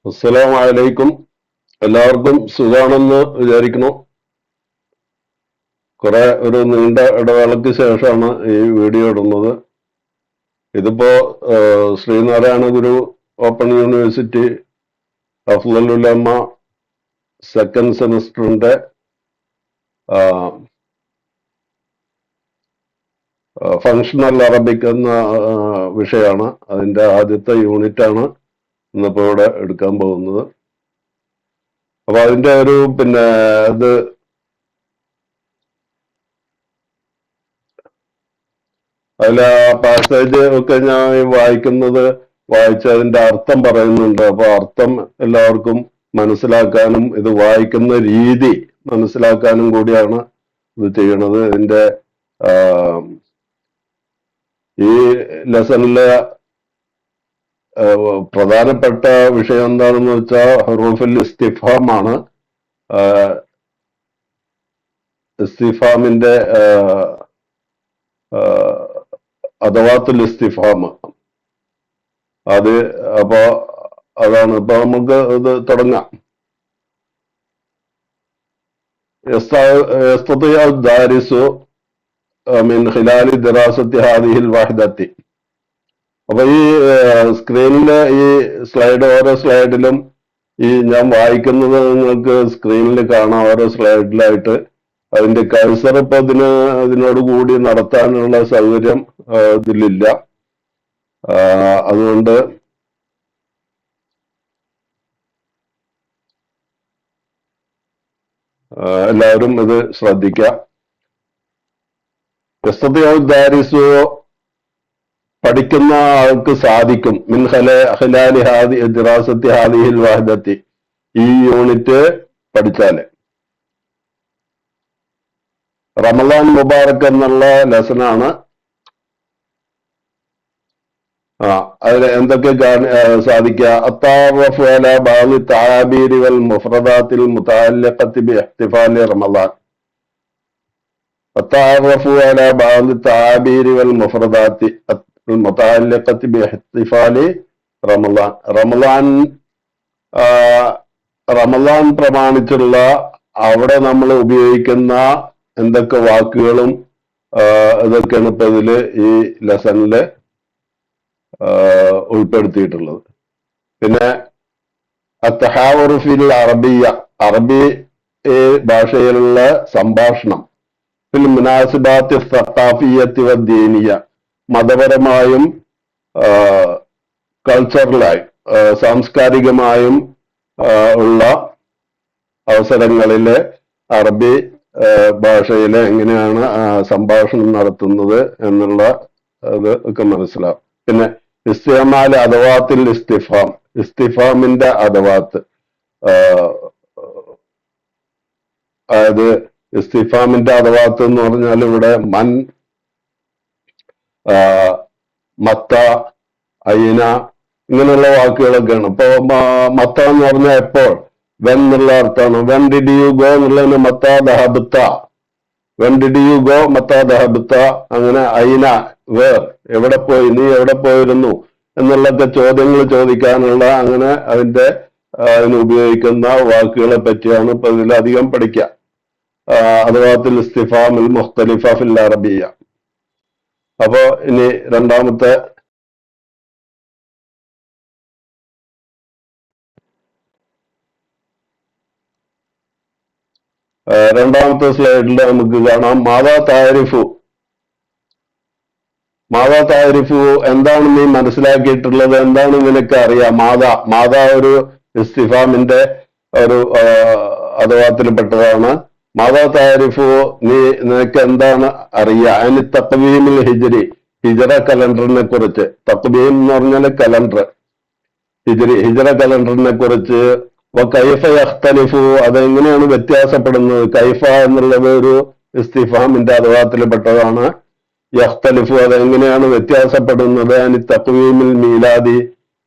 അസ്സലാമു അലൈക്കും. എല്ലാവർക്കും സുഖാണെന്ന് വിചാരിക്കുന്നു. ഒരു നീണ്ട ഇടവേളയ്ക്ക് ശേഷമാണ് ഈ വീഡിയോ ഇടുന്നത്. ഇതിപ്പോ ശ്രീനാരായണ ഗുരു ഓപ്പൺ യൂണിവേഴ്സിറ്റി അഫ്ളൽ ഉലമ സെക്കൻഡ് സെമസ്റ്ററിന്റെ ഫങ്ഷണൽ അറബിക് എന്ന വിഷയമാണ്. അതിന്റെ ആദ്യത്തെ യൂണിറ്റാണ് ഇന്നിപ്പോ ഇവിടെ എടുക്കാൻ പോകുന്നത്. അപ്പൊ അതിന്റെ ഇത് അതിൽ ആ പാസേജ് ഒക്കെ ഞാൻ വായിച്ച് അതിന്റെ അർത്ഥം പറയുന്നുണ്ട്. അപ്പൊ അർത്ഥം എല്ലാവർക്കും മനസ്സിലാക്കാനും ഇത് വായിക്കുന്ന രീതി മനസ്സിലാക്കാനും കൂടിയാണ് ഇത് ചെയ്യണത്. ഇതിന്റെ ഈ ലെസണിലെ പ്രധാനപ്പെട്ട വിഷയം എന്താണെന്ന് വെച്ചാൽ ഹുറൂഫുൽ ഇസ്തിഫാമാണ്. ഇസ്തിഫാമിന്റെ അദവാത്തുൽ ഇസ്തിഫാം അപ്പൊ അതാണ്. ഇപ്പൊ നമുക്ക് ഇത് തുടങ്ങാം. ദാരിസു മിൻ ഖിലാലി ദിറാസത്തി ഹാദിഹിൽ വഹദത്തി. അപ്പൊ ഈ സ്ക്രീനിലെ ഈ ഓരോ സ്ലൈഡിലും ഞാൻ വായിക്കുന്നത് നിങ്ങൾക്ക് സ്ക്രീനിൽ കാണാം. ഓരോ സ്ലൈഡിലായിട്ട് അതിന്റെ കഴ്സർ ഇപ്പൊ ഇതിനോട് കൂടി നടത്താനുള്ള സൗകര്യം ഇതിലില്ല. അതുകൊണ്ട് എല്ലാവരും ഇത് ശ്രദ്ധിക്കാം. ദാരിസു പഠിക്കുന്ന ആൾക്ക് സാധിക്കും മിൻ ഖിലാലി ദിറാസത്തി ഹാദിഹിൽ വഹദത്തി, ഈ യൂണിറ്റ് പഠിച്ചാല്. റമളാൻ മുബാറക് എന്നുള്ള ലെസനാണ്. അതിൽ എന്തൊക്കെ സാധിക്കുക? അത്താറഫു അലാ ബഅദി തആബീരി വൽ മുഫ്രദാത്തിൽ മുതഅല്ലിഖത്തി ബി ഇഹ്തിഫാലി റമളാൻ. അത്താറഫു അലാ ബഅദി തആബീരി വൽ മുഫ്രദാത്തി മുതഅല്ലിഖത്തി ബി ഇഹ്തിഫാലി റമളാൻ. റമളാൻ പ്രമാണിച്ചുള്ള അവിടെ നമ്മൾ ഉപയോഗിക്കുന്ന എന്തൊക്കെ വാക്കുകളും ഇതൊക്കെയാണ് ഇപ്പൊ ഇതില് ഈ ലെസണില് ഉൾപ്പെടുത്തിയിട്ടുള്ളത്. പിന്നെ അത്തഹാവറു ഫിൽ അറബിയ, അറബി ഭാഷയിലുള്ള സംഭാഷണം. ഫിൽ മുനാസിബാത്തി സഖാഫിയ്യത്തി വദ്ദീനിയ, മതപരമായും കൾച്ചറലായും സാംസ്കാരികമായും ഉള്ള അവസരങ്ങളില് അറബി ഭാഷയില് എങ്ങനെയാണ് സംഭാഷണം നടത്തുന്നത് എന്നുള്ള അത് ഒക്കെ മനസ്സിലാവും. പിന്നെ ഇസ്തിഅമാൽ അദവാത്തിൽ ഇസ്തിഫാം, ഇസ്തിഫാമിന്റെ അദവാത്ത്. അതായത് ഇസ്തിഫാമിന്റെ അദവാത്ത് എന്ന് പറഞ്ഞാൽ ഇവിടെ മൻ, മത്ത, ഐന ഇങ്ങനെയുള്ള വാക്കുകളൊക്കെയാണ്. ഇപ്പൊ മത്ത എന്ന് പറഞ്ഞാൽ എപ്പോൾ, വെൻ എന്നുള്ള അർത്ഥമാണ്. വെൻ ഡിഡ് യു ഗോ എന്നുള്ളതിന് മത്ത ദഹബത്ത, വെൻ ഡിഡ് യു ഗോ മത്ത ദഹബത്ത. അങ്ങനെ ഐന വേർ, എവിടെ പോയി, നീ എവിടെ പോയിരുന്നു എന്നുള്ളൊക്കെ ചോദ്യങ്ങൾ ചോദിക്കാനുള്ള അങ്ങനെ അതിന് ഉപയോഗിക്കുന്ന വാക്കുകളെ പറ്റിയാണ് ഇപ്പൊ ഇതിലധികം പഠിക്കുക. അദവാത്തുൽ ഇസ്തിഫാമുൽ മുഖ്തലിഫ ഫിൽ അറബിയ. അപ്പോ ഇനി രണ്ടാമത്തെ സ്ലൈഡിൽ നമുക്ക് കാണാം മാതാ താരിഫു. മാതാ താരിഫു എന്താണ് നീ മനസ്സിലാക്കിയിട്ടുള്ളത്, എന്താണ് നിനക്ക് അറിയാം? മാതാ ഒരു ഇസ്തിഫാമിന്റെ ഒരു അദവാത്തിൽപ്പെട്ടതാണ്. മാതാ താരിഫു, നിനക്ക് എന്താണ് അറിയാം? അതിന് തഖ്വീമുൽ ഹിജ്രി, ഹിജറ കലണ്ടറിനെ കുറിച്ച്. തഖ്വീം എന്ന് പറഞ്ഞാൽ കലണ്ടർ, ഹിജറ കലണ്ടറിനെ കുറിച്ച്. കൈഫ യഖ്തലിഫു, അതെങ്ങനെയാണ് വ്യത്യാസപ്പെടുന്നത്? കൈഫ എന്നുള്ളത് ഒരു ഇസ്തിഫാമിന്റെ അദവാത്തിൽപ്പെട്ടതാണ്. യഖ്തലിഫു, അതെങ്ങനെയാണ് വ്യത്യാസപ്പെടുന്നത്? അതിന് തഖ്വീമുൽ മീലാദി,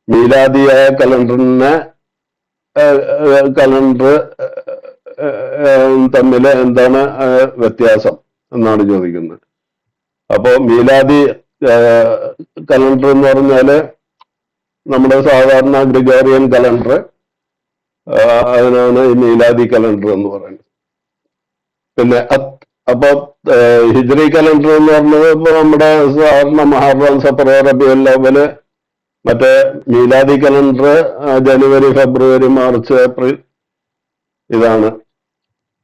മീലാദിയായ കലണ്ടർ തമ്മിൽ എന്താണ് വ്യത്യാസം എന്നാണ് ചോദിക്കുന്നത്. അപ്പോ മീലാദി കലണ്ടർ എന്ന് പറഞ്ഞാല് നമ്മുടെ സാധാരണ ഗ്രിഗോറിയൻ കലണ്ടർ, അതിനാണ് ഈ മീലാദി കലണ്ടർ എന്ന് പറയുന്നത്. പിന്നെ അപ്പൊ ഹിജ്രി കലണ്ടർ എന്ന് പറഞ്ഞത് ഇപ്പൊ നമ്മുടെ സാധാരണ മുഹറം, സഫർ, റബീഉൽ അവ്വല്, മറ്റേ മീലാദി കലണ്ടർ ജനുവരി, ഫെബ്രുവരി, മാർച്ച്, ഏപ്രിൽ ഇതാണ്.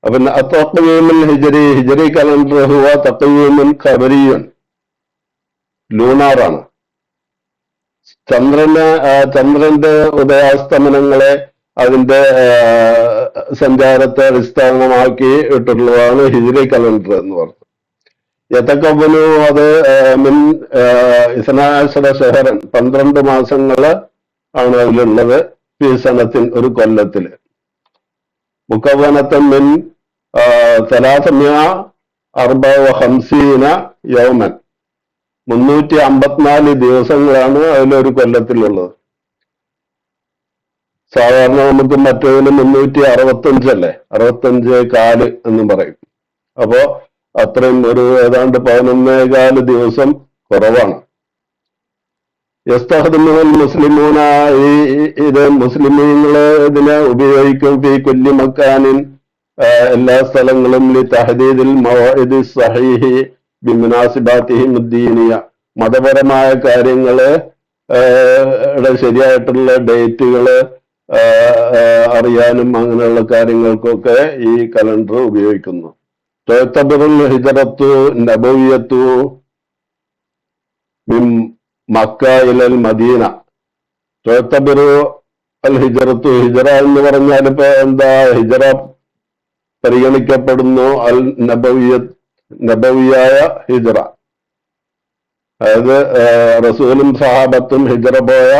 പിന്നെ തഖ്വീമുൽ ഹിജ്രി, ഹിജ്രി കലണ്ടർ ഹുവ തഖ്വീമുൻ ഖബരിയുൻ, ലൂണാറാണ്. ചന്ദ്രന്റെ ഉദയാസ്തമനങ്ങളെ അതിന്റെ സഞ്ചാരത്തെ അടിസ്ഥാനമാക്കി ഇട്ടുള്ളതാണ് ഹിജ്രി കലണ്ടർ എന്ന് പറയുന്നത്. യതകവ്വനു അത് മിൻ ഇസ്നാഅശറ ശഹറൻ, 12 മാസങ്ങള് ആണ് അതിലുള്ളത്. ഫീ സനത്തിൻ, ഒരു കൊല്ലത്തില്. മുക്കവ്വനത്തൻ മിൻ 354 യൗമൻ, 354 ദിവസങ്ങളാണ് അതിലൊരു കൊല്ലത്തിലുള്ളത്. സാധാരണ നമുക്ക് മറ്റേതിന് 365 അല്ലേ, 65 എന്നും പറയും. അപ്പോ അത്രയും ഒരു ഏതാണ്ട് 11.25 ദിവസം കുറവാണ്. യസ്തഖ്ദിമുൽ മുസ്ലിമൂന, ഇത് മുസ്ലിമീങ്ങള് ഇതിനെ ഉപയോഗിക്കും. ഫീ കുല്ലി മക്കാനിൻ, എല്ലാ സ്ഥലങ്ങളും. ലി തഹദീദിൽ മൗഇദി സഹീഹി ബിമുനാസിബാതിഹിം ദീനിയ, മതപരമായ കാര്യങ്ങള് ശരിയായിട്ടുള്ള ഡേറ്റുകള് അറിയാനും അങ്ങനെയുള്ള കാര്യങ്ങൾക്കൊക്കെ ഈ കലണ്ടർ ഉപയോഗിക്കുന്നു. തുഅ്തബറുൽ ഹിജ്റത്തു നബവിയ്യത്തു മിൻ മക്ക ഇലൽ മദീന. തുഅ്തബറു അൽ ഹിജ്റത്തു, ഹിജ്റ എന്ന് പറഞ്ഞാൽ ഇപ്പൊ എന്താ, ഹിജ്റ പരിഗണിക്കപ്പെടുന്നു. അൽ നബവിയായ ഹിജ്റ, അതായത് റസൂലും സഹാബത്തും ഹിജ്റ പോയ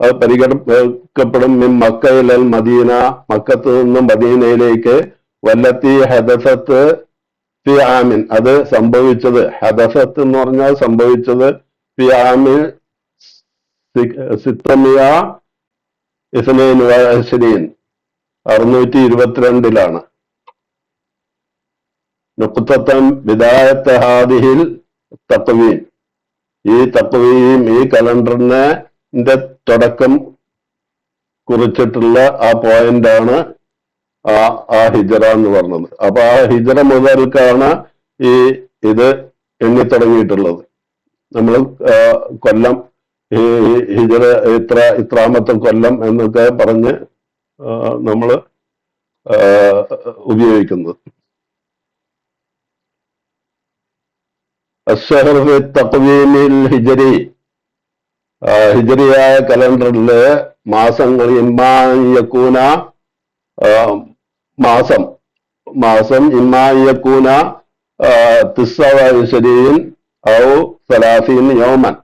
അത് പരിഗണിക്കപ്പെടും. മിൻ മക്ക ഇലൽ മദീന, മക്കത്ത് നിന്നും മദീനയിലേക്ക്. വല്ലത്തി ഹദസത്ത് ഫി ആമിൻ, അത് സംഭവിച്ചത്. ഹദസത്ത് എന്ന് പറഞ്ഞാൽ സംഭവിച്ചത്. ഫി ആമിൻ 622 നുഖ്തത്തൻ ബിദായത്ത ഹാദിഹിൽ തഖ്വീം, ഈ തഖ്വീം, ഈ കലണ്ടറിന്റെ തുടക്കം കുറിച്ചിട്ടുള്ള ആ പോയിന്റാണ് ആ ഹിജ്റ എന്ന് പറഞ്ഞത്. അപ്പൊ ആ ഹിജ്റ മുതൽക്കാണ് ഇത് എണ്ണി തുടങ്ങിയിട്ടുള്ളത്. നമ്മൾ കൊല്ലം, ഹിജ്റ ഇത്രാമത്തെ കൊല്ലം എന്നൊക്കെ പറഞ്ഞ് നമ്മൾ ഉപയോഗിക്കുന്നത്. അശ്ശഹർ ഫി തഖ്വീമിൽ ഹിജ്രി, ഹിജ്രിയായ കലണ്ടറിലെ മാസങ്ങൾ. ഇമ്മായക്കൂന, മാസം ഇമ്മായക്കൂന 29 ഔ 30 യൗമൻ,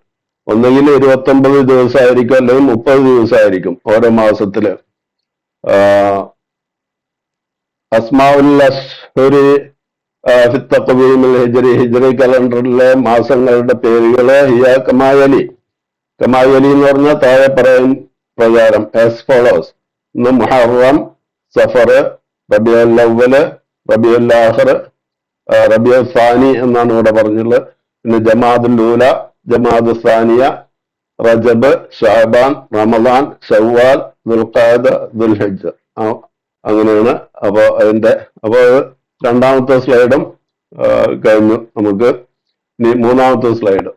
ഒന്നുകിൽ 29 ദിവസമായിരിക്കും അല്ലെങ്കിൽ 30 ദിവസമായിരിക്കും ഓരോ മാസത്തില്. അസ്മാഉൽ അശ്ഹുരി ഫി തഖ്വീമിൽ ഹിജ്രി, ഹിജ്രി കലണ്ടറിലെ മാസങ്ങളുടെ പേരുകള് ഹിയ കമായലി. കമായലി എന്ന് പറഞ്ഞാൽ താഴെ പറയും പ്രകാരം ആസ് ഫോളോസ്. മുഹറം, സഫർ, റബീഉൽ അവ്വല്, റബീഉൽ ആഖിർ, റബീഉൽ സാനി എന്നാണ് ഇവിടെ പറഞ്ഞുള്ളത്. പിന്നെ ജമാദുൽ ഊല, ജമാദുൽ സാനിയ, റജബ്, ശഅബാൻ, റമദാൻ, ശവ്വാൽ, ദുൽഖഅദ, ദുൽഹിജ്ജ, അങ്ങനെയാണ്. അപ്പൊ രണ്ടാമത്തെ സ്ലൈഡും കഴിഞ്ഞു. നമുക്ക് ഇനി മൂന്നാമത്തെ സ്ലൈഡ്.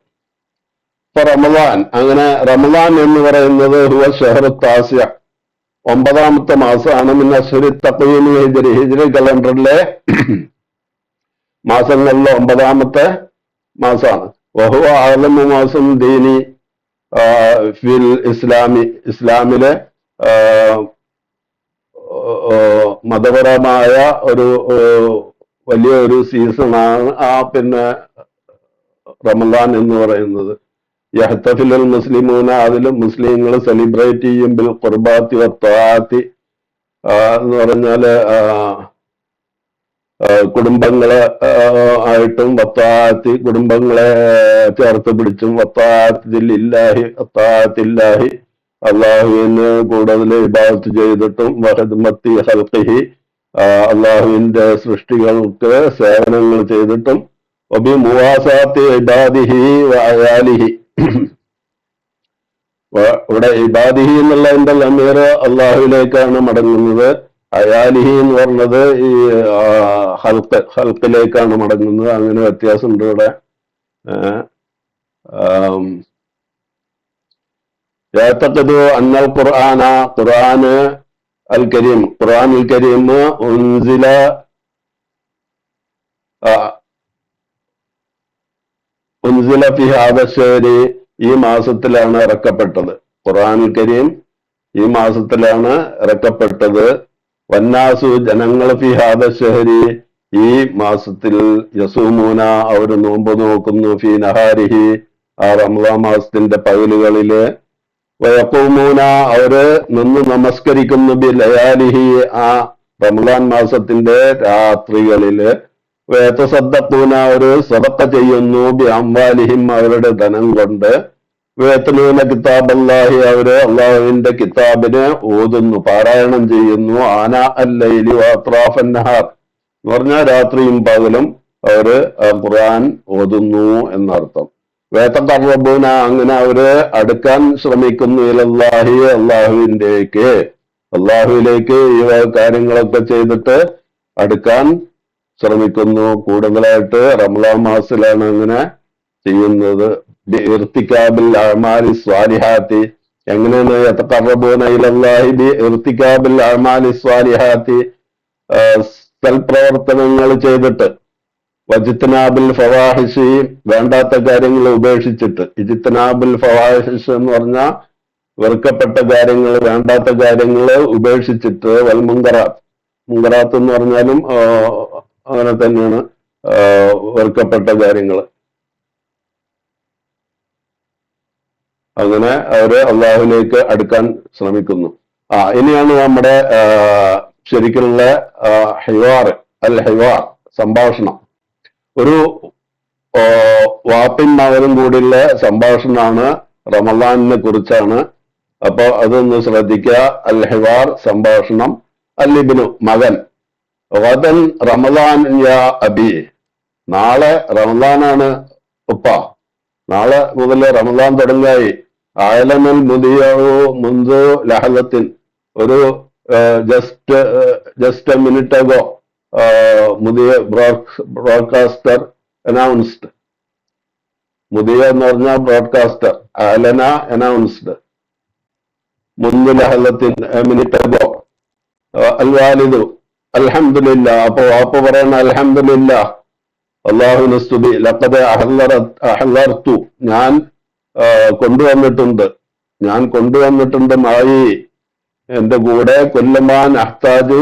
ഇപ്പൊ റമദാൻ, അങ്ങനെ റമദാൻ എന്ന് പറയുന്നത് ഹുവ ഷഹ്റു താസിഅ, 9ാമത്തെ മാസമാണ്. മിൻ അശ്ഹുരി തഖ്വീമിൽ ഹിജ്രി, ഹിജ്രി കലണ്ടറിലെ മാസങ്ങളിലെ 9ാമത്തെ മാസമാണ്. വഹുവ അഅ്ലമു മാസം ദീനി ഫിൽ ഇസ്ലാമി, ഇസ്ലാമിലെ മതപരമായ ഒരു വലിയ ഒരു സീസണാണ് പിന്നെ റമദാൻ എന്ന് പറയുന്നത്. യഹ്തഫിലുൽ മുസ്ലിമൂന, അതിൽ മുസ്ലിങ്ങൾ സെലിബ്രേറ്റ് ചെയ്യും. ബിൽ ഖുർബാത്തി വത്താഅത്തി എന്ന് പറഞ്ഞാല് കുടുംബങ്ങളെ ആയിട്ടും, വത്താഅത്തി കുടുംബങ്ങളെ ചേർത്ത് പിടിച്ചും, വത്താഅത്തില്ലാഹി അള്ളാഹുവിന് കൂടുതൽ ഇബാദത്ത് ചെയ്തിട്ടും, വഖിദ്മത്തി ഖൽഖിഹി അള്ളാഹുവിന്റെ സൃഷ്ടികൾക്ക് സേവനങ്ങൾ ചെയ്തിട്ടും, വബി മുവാസാത്തി ഇബാദിഹി വഅയാലിഹി ഇവിടെ ഇബാദിഹി എന്നുള്ളതിന്റെ ലമീർ അള്ളാഹുവിലേക്കാണ് മടങ്ങുന്നത്. അയാലിഹി എന്ന് പറഞ്ഞത് ഈ ഹൽക്കിലേക്കാണ് മടങ്ങുന്നത്. അങ്ങനെ വ്യത്യാസമുണ്ട് ഇവിടെ. യഅ്തഖിദു അന്നൽ ഖുർആൻ അൽ കരീം ഉൻസില ഫി ഹാദാ ശഹരി, ഈ മാസത്തിലാണ് ഇറക്കപ്പെട്ടത്. ഖുർആനുൽ കരീം ഈ മാസത്തിലാണ് ഇറക്കപ്പെട്ടത്. വന്നാസു, ജനങ്ങൾ ഫി ഹാദാ ശഹരി, ഈ മാസത്തിൽ യസൂമൂന, അവർ നോമ്പ് നോക്കുന്നു, ഫി നഹാരിഹി, ആ റമദാൻ മാസത്തിന്റെ പകലുകളില്, വയഖൂമൂന, അവര് നിന്ന് നമസ്കരിക്കുന്നു, ബി ലയാലിഹി, ആ റമദാൻ മാസത്തിന്റെ രാത്രികളില്, വയതസദ്ദഖൂന, അവര് സദഖ ചെയ്യുന്നു, ബി അംവാലിഹിം, അവരുടെ ധനം കൊണ്ട്, വയത്ലൂന കിതാബല്ലാഹി, അവര് അള്ളാഹുവിന്റെ കിതാബിനെ ഓതുന്നു, പാരായണം ചെയ്യുന്നു, ആന അല്ലൈലി വഅത്റാഫൻ നഹാർ എന്ന് പറഞ്ഞാൽ രാത്രിയും പകലും അവര് ഖുർആൻ ഓതുന്നു എന്നർത്ഥം. വയതഖറബൂന, അങ്ങനെ അവര് അടുക്കാൻ ശ്രമിക്കുന്നു, ഇലല്ലാഹി, അള്ളാഹുവിലേക്ക് ഈ കാര്യങ്ങളൊക്കെ ചെയ്തിട്ട് അടുക്കാൻ ശ്രമിക്കുന്നു. കൂടുതലായിട്ട് റമളാൻ മാസത്തിലാണ് അങ്ങനെ ചെയ്യുന്നത്. ഇർത്തികാബിൽ അഅ്മാലി സ്വാലിഹാത്തി, എങ്ങനെയാണ് യതഖറബൂന ഇലല്ലാഹി ബി ഇർത്തികാബിൽ അഅ്മാലി സ്വാലിഹാത്തി, സൽപ്രവർത്തനങ്ങൾ ചെയ്തിട്ട്, വജിത്നാബിൽ ഫവാഹിഷി, വേണ്ടാത്ത കാര്യങ്ങൾ ഉപേക്ഷിച്ചിട്ട്. ഇജിത്നാബിൽ ഫവാഹിഷ് എന്ന് പറഞ്ഞാൽ വെറുക്കപ്പെട്ട കാര്യങ്ങൾ, വേണ്ടാത്ത കാര്യങ്ങൾ ഉപേക്ഷിച്ചിട്ട്. മുങ്കറാത്ത് എന്ന് പറഞ്ഞാലും അങ്ങനെ തന്നെയാണ്, വെറുക്കപ്പെട്ട കാര്യങ്ങൾ. അങ്ങനെ അവര് അള്ളാഹുവിലേക്ക് അടുക്കാൻ ശ്രമിക്കുന്നു. ഇനിയാണ് നമ്മുടെ ശരിക്കുള്ള ഹിവാർ, സംഭാഷണം. ഒരു വാപ്പിൻ മകനും കൂടിയുള്ള സംഭാഷണമാണ്, റമളാനിനെ കുറിച്ചാണ്. അപ്പൊ അതൊന്ന് ശ്രദ്ധിക്കുക. അൽ ഹിവാർ, സംഭാഷണം. അല്ലിബ്നു, മകൻ. ഗദൻ റമളാൻ യാ അബി, നാളെ റമളാനാണ് ഉപ്പ, നാളെ മുതൽ റമളാൻ തുടങ്ങായി. ആയലമൽ മുദിയു മുൻദു ലഹലത്തിൻ, ഒരു ജസ്റ്റ് എ മിനിറ്റ് അഗോ മുദിയ ബ്രോഡ്കാസ്റ്റർ അനൗൺസ്ഡ്. മുദിയ എന്ന് പറഞ്ഞാൽ ബ്രോഡ്കാസ്റ്റർ, ആലന അനൗൺസ്ഡ്, മുൻദു ലഹലത്തിൻ മിനിറ്റ് അഗോ. അൽ വാലിദു അൽഹംദുലില്ലാ, അപ്പൊ വാപ്പ പറയണ അൽഹംദുലില്ലാ, അല്ലാഹുവിന് സ്തുതി. ലഖദ് അഹ്ലർതു, ഞാൻ കൊണ്ടുവന്നിട്ടുണ്ട്, മായി, എന്റെ കൂടെ, കൊല്ലമാൻ അഹ്താജു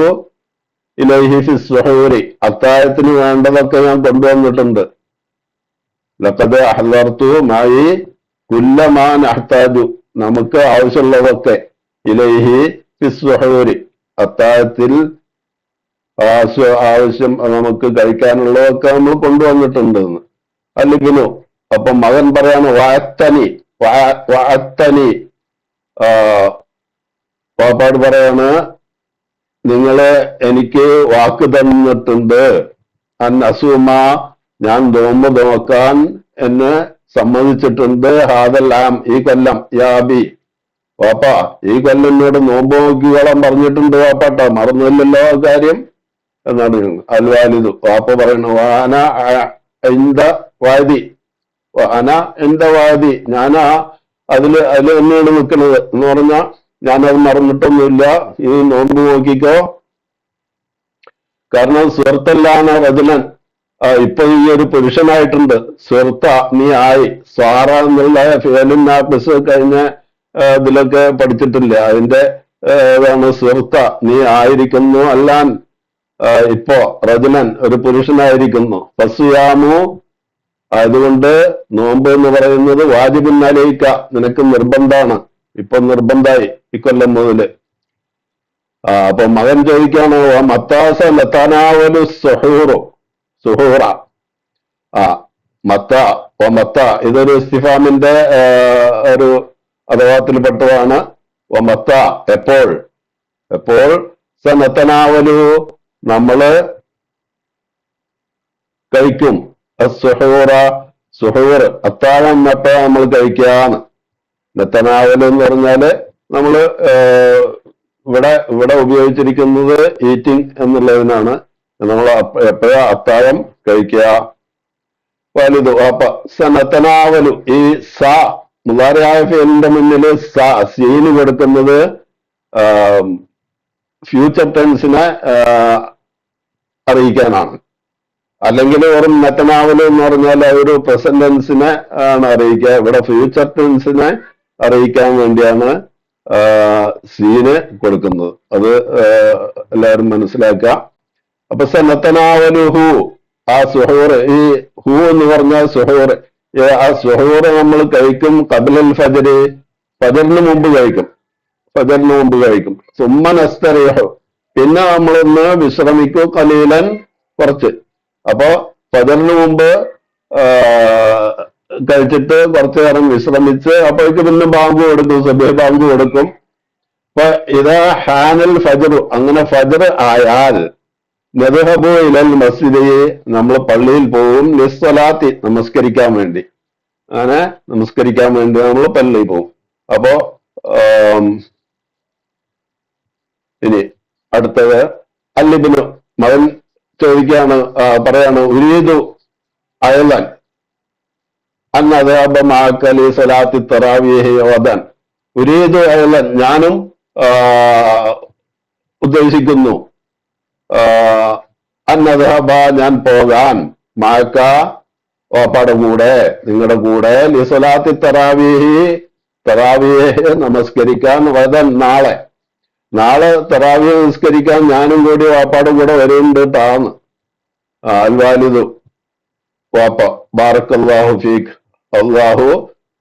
ഇലൈഹി ഫി സുഹൂരി, അത്താഴത്തിന് വേണ്ടതൊക്കെ ഞാൻ കൊണ്ടുവന്നിട്ടുണ്ട്. ലഖദ് അഹ്ലർതു മായി കുല്ലമാൻ അഹ്താജു, നമുക്ക് ആവശ്യമുള്ളതൊക്കെ, ഇലൈഹി ഫി സുഹൂരി, അത്താഴത്തിൽ ആവശ്യം നമുക്ക് കഴിക്കാനുള്ളതൊക്കെ നമ്മൾ കൊണ്ടുവന്നിട്ടുണ്ട് എന്ന്. അല്ലിബിനു, അപ്പൊ മകൻ പറയാണ്, വഅത്തനി, പാപ്പാട് പറയാണ്, നിങ്ങളെ എനിക്ക് വാക്ക് തന്നിട്ടുണ്ട്, അൻ അസൂമ, ഞാൻ നോമ്പ് നോക്കാൻ എന്നെ സമ്മതിച്ചിട്ടുണ്ട്, ഹാദൽ ആം, ഈ കൊല്ലം, യാബി, വാപ്പ ഈ കൊല്ലം എന്നോട് നോമ്പ് നോക്കിയോളം പറഞ്ഞിട്ടുണ്ട് വാപ്പാട്ടോ, മറന്നില്ലല്ലോ ആ കാര്യം എന്നാണ്. അൽവാലിദു, വാപ്പ പറയുന്നു, വാന എന്ത വാദി, അന എന്ത വാദി, ഞാനാ അതിൽ തന്നെയാണ് നിൽക്കുന്നത് എന്ന് പറഞ്ഞാൽ ഞാനത് മറന്നിട്ടൊന്നുമില്ല, ഈ നോമ്പ് നോക്കിക്കോ. കാരണം സുഹൃത്തല്ലാണ് റജുലൻ, ഇപ്പൊ ഈ ഒരു പുരുഷനായിട്ടുണ്ട്. സുഹൃത്ത, നീ ആയി. സ്വാറ എന്നുള്ള ഫിയലും നാപ്പിസ് കഴിഞ്ഞ ഇതിലൊക്കെ പഠിച്ചിട്ടില്ല, അതിന്റെ ഇതാണ് സുഹൃത്ത, നീ ആയിരിക്കുന്നു. അല്ലാൻ, ഇപ്പോ റജുലൻ, ഒരു പുരുഷനായിരിക്കുന്നു. ഫസിയാമു, അതുകൊണ്ട് നോമ്പ് എന്ന് പറയുന്നത് വാജിബുൻ അലൈക, നിനക്ക് നിർബന്ധാണ്, ഇപ്പൊ നിർബന്ധായി ഇക്കൊല്ലം മുതല്. അപ്പൊ മകൻ ചോദിക്കാണ്, മത്താസ ലത്തനാവലു സുഹൂറ. മത്ത ഇതൊരു ഇസ്തിഫാമിന്റെ ഒരു അഥവാത്തിൽപ്പെട്ടതാണ്. മത്ത, എപ്പോൾ സനത്തനാവലു, നമ്മള് കഴിക്കും, സുഹൂർ, അത്താഴം എപ്പോ നമ്മൾ കഴിക്കാന്ന്. നത്തനാവൽ എന്ന് പറഞ്ഞാല് നമ്മള് ഇവിടെ ഇവിടെ ഉപയോഗിച്ചിരിക്കുന്നത് ഈറ്റിംഗ് എന്നുള്ളതിനാണ്. നമ്മൾ എപ്പോഴാ അത്താഴം കഴിക്കുക. വലുതു അപ്പൊ സനത്തനാവലു ഈ സ മുതാരയായ ഫേലിന്റെ മുന്നില് സീന് കൊടുക്കുന്നത് ഫ്യൂച്ചർ ടെൻസിനെ അറിയിക്കാനാണ്. അല്ലെങ്കിൽ വെറും നത്തനാവല് എന്ന് പറഞ്ഞാൽ ഒരു പ്രസന്റ് ടെൻസിനെ ആണ് അറിയിക്കുക. ഇവിടെ ഫ്യൂച്ചർ ടെൻസിനെ അറിയിക്കാൻ വേണ്ടിയാണ് സീന് കൊടുക്കുന്നത്. അത് എല്ലാവരും മനസ്സിലാക്കുക. അപ്പൊ സനത്തനാവലുഹു ആ സുഹൂർ, ഈ ഹു എന്ന് പറഞ്ഞാൽ സുഹൂർ, ആ സുഹൂർ നമ്മൾ കഴിക്കും. ഖബ്ലൽ ഫജ്രി, ഫജറിന് മുമ്പ് കഴിക്കും. ഫജറിന് മുമ്പ് കഴിക്കും. സുമ്മനസ്തറിഹു, പിന്നെ നമ്മളൊന്ന് വിശ്രമിക്കും. ഖലീലൻ, കുറച്ച്. അപ്പോ ഫജറിന് മുമ്പ് കഴിച്ചിട്ട് കുറച്ചു നേരം വിശ്രമിച്ച് അപ്പോഴേക്ക് പിന്നെ ബാങ്ക് കൊടുക്കും, സബീഹ് ബാങ്ക് കൊടുക്കും. അപ്പൊ ഇതാ ഹാനൽ ഫജറു, അങ്ങനെ ഫജർ ആയാൽ നദ്ഹബു ഇലൽ മസ്ജിദി, നമ്മൾ പള്ളിയിൽ പോകും. ലിസ്സലാത്തി, നമസ്കരിക്കാൻ വേണ്ടി. അങ്ങനെ നമസ്കരിക്കാൻ വേണ്ടി നമ്മൾ പള്ളിയിൽ പോകും. അപ്പോ ഇനി അടുത്തത് അല്ലിബിന്, മകൻ ചോദിക്കുകയാണ്, പറയാണ് ഉരീദു അയലൻ അന്നദഹബ മഅക ലിസലാത്തി തറാവീഹി വദൻ. ഉരീദു അയലൻ, ഞാനും ഉദ്ദേശിക്കുന്നു. അന്നദഹബ, ഞാൻ പോകാൻ. മഅക, ഓപ്പാടെ കൂടെ, നിങ്ങളുടെ കൂടെ. ലിസലാത്തി തറാവീഹി, തറാവീഹ് നമസ്കരിക്കാൻ. വദൻ, നാളെ. നാളെ തറാവീഹ് നമസ്കരിക്കാൻ ഞാനും കൂടി വാപ്പാടും കൂടെ വരുന്നുണ്ട് ട്ടാന്ന്. അൽവാലിദു, വാപ്പ. ബാറക്കല്ലാഹു ഫീക്ക്, അള്ളാഹു